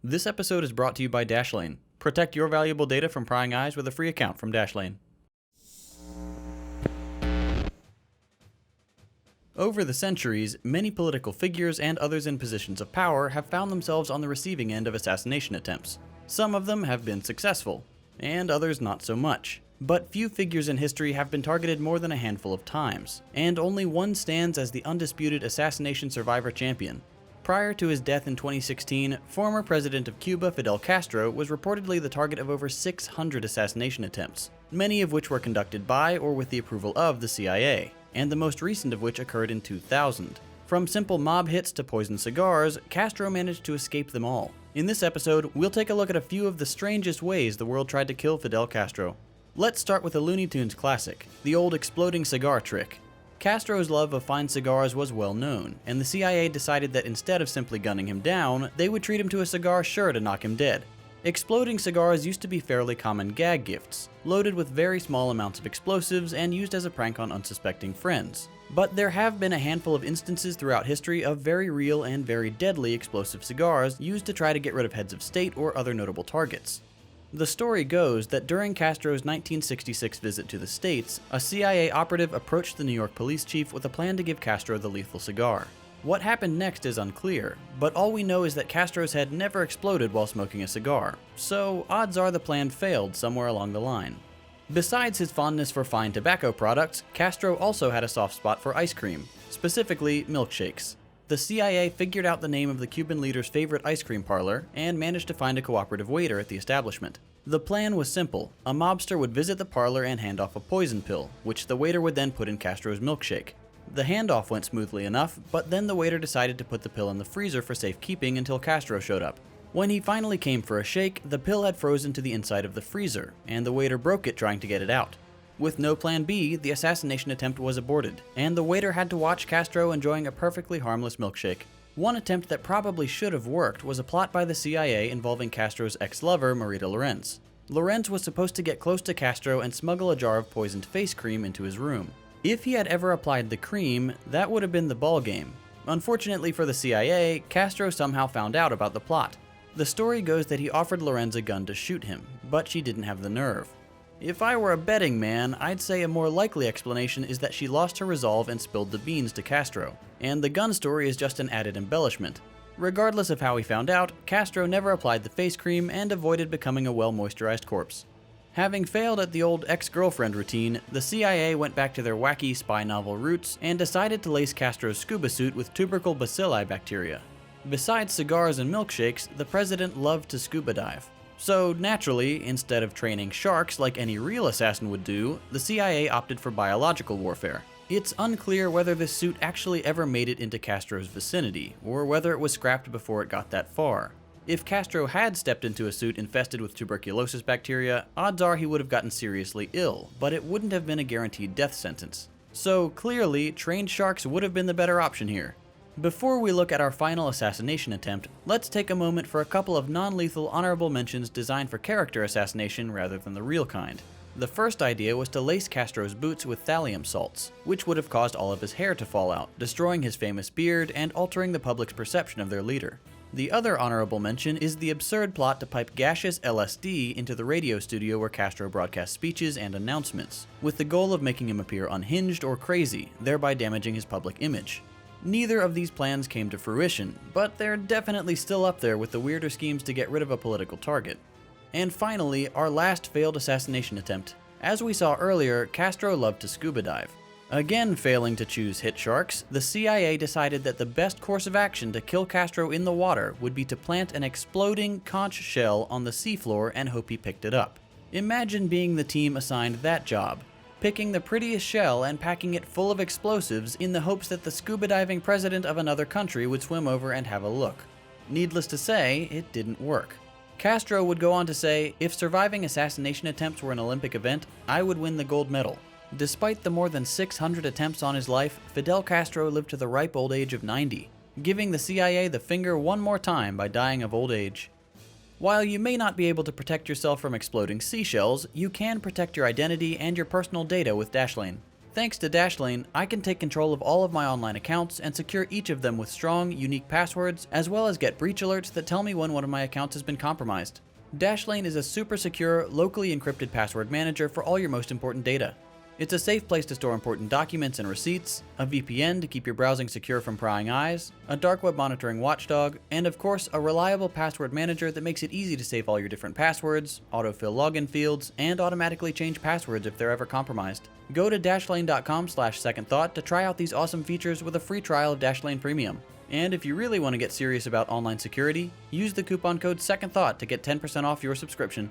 This episode is brought to you by Dashlane. Protect your valuable data from prying eyes with a free account from Dashlane. Over the centuries, many political figures and others in positions of power have found themselves on the receiving end of assassination attempts. Some of them have been successful, and others not so much. But few figures in history have been targeted more than a handful of times, and only one stands as the undisputed assassination survivor champion. Prior to his death in 2016, former president of Cuba Fidel Castro was reportedly the target of over 600 assassination attempts, many of which were conducted by or with the approval of the CIA, and the most recent of which occurred in 2000. From simple mob hits to poisoned cigars, Castro managed to escape them all. In this episode, we'll take a look at a few of the strangest ways the world tried to kill Fidel Castro. Let's start with a Looney Tunes classic, the old exploding cigar trick. Castro's love of fine cigars was well known, and the CIA decided that instead of simply gunning him down, they would treat him to a cigar sure to knock him dead. Exploding cigars used to be fairly common gag gifts, loaded with very small amounts of explosives and used as a prank on unsuspecting friends. But there have been a handful of instances throughout history of very real and very deadly explosive cigars used to try to get rid of heads of state or other notable targets. The story goes that during Castro's 1966 visit to the States, a CIA operative approached the New York police chief with a plan to give Castro the lethal cigar. What happened next is unclear, but all we know is that Castro's head never exploded while smoking a cigar, so odds are the plan failed somewhere along the line. Besides his fondness for fine tobacco products, Castro also had a soft spot for ice cream, specifically milkshakes. The CIA figured out the name of the Cuban leader's favorite ice cream parlor and managed to find a cooperative waiter at the establishment. The plan was simple. A mobster would visit the parlor and hand off a poison pill, which the waiter would then put in Castro's milkshake. The handoff went smoothly enough, but then the waiter decided to put the pill in the freezer for safekeeping until Castro showed up. When he finally came for a shake, the pill had frozen to the inside of the freezer, and the waiter broke it trying to get it out. With no plan B, the assassination attempt was aborted, and the waiter had to watch Castro enjoying a perfectly harmless milkshake. One attempt that probably should have worked was a plot by the CIA involving Castro's ex-lover, Marita Lorenz. Lorenz was supposed to get close to Castro and smuggle a jar of poisoned face cream into his room. If he had ever applied the cream, that would have been the ballgame. Unfortunately for the CIA, Castro somehow found out about the plot. The story goes that he offered Lorenz a gun to shoot him, but she didn't have the nerve. If I were a betting man, I'd say a more likely explanation is that she lost her resolve and spilled the beans to Castro, and the gun story is just an added embellishment. Regardless of how he found out, Castro never applied the face cream and avoided becoming a well-moisturized corpse. Having failed at the old ex-girlfriend routine, the CIA went back to their wacky spy novel roots and decided to lace Castro's scuba suit with tubercle bacilli bacteria. Besides cigars and milkshakes, the president loved to scuba dive. So naturally, instead of training sharks like any real assassin would do, the CIA opted for biological warfare. It's unclear whether this suit actually ever made it into Castro's vicinity, or whether it was scrapped before it got that far. If Castro had stepped into a suit infested with tuberculosis bacteria, odds are he would have gotten seriously ill, but it wouldn't have been a guaranteed death sentence. So clearly, trained sharks would have been the better option here. Before we look at our final assassination attempt, let's take a moment for a couple of non-lethal honorable mentions designed for character assassination rather than the real kind. The first idea was to lace Castro's boots with thallium salts, which would have caused all of his hair to fall out, destroying his famous beard and altering the public's perception of their leader. The other honorable mention is the absurd plot to pipe gaseous LSD into the radio studio where Castro broadcast speeches and announcements, with the goal of making him appear unhinged or crazy, thereby damaging his public image. Neither of these plans came to fruition, but they're definitely still up there with the weirder schemes to get rid of a political target. And finally, our last failed assassination attempt. As we saw earlier, Castro loved to scuba dive. Again failing to choose hit sharks, the CIA decided that the best course of action to kill Castro in the water would be to plant an exploding conch shell on the seafloor and hope he picked it up. Imagine being the team assigned that job, picking the prettiest shell and packing it full of explosives in the hopes that the scuba diving president of another country would swim over and have a look. Needless to say, it didn't work. Castro would go on to say, "If surviving assassination attempts were an Olympic event, I would win the gold medal." Despite the more than 600 attempts on his life, Fidel Castro lived to the ripe old age of 90, giving the CIA the finger one more time by dying of old age. While you may not be able to protect yourself from exploding seashells, you can protect your identity and your personal data with Dashlane. Thanks to Dashlane, I can take control of all of my online accounts and secure each of them with strong, unique passwords, as well as get breach alerts that tell me when one of my accounts has been compromised. Dashlane is a super secure, locally encrypted password manager for all your most important data. It's a safe place to store important documents and receipts, a VPN to keep your browsing secure from prying eyes, a dark web monitoring watchdog, and of course, a reliable password manager that makes it easy to save all your different passwords, autofill login fields, and automatically change passwords if they're ever compromised. Go to dashlane.com/secondthought to try out these awesome features with a free trial of Dashlane Premium. And if you really want to get serious about online security, use the coupon code SECONDTHOUGHT to get 10% off your subscription.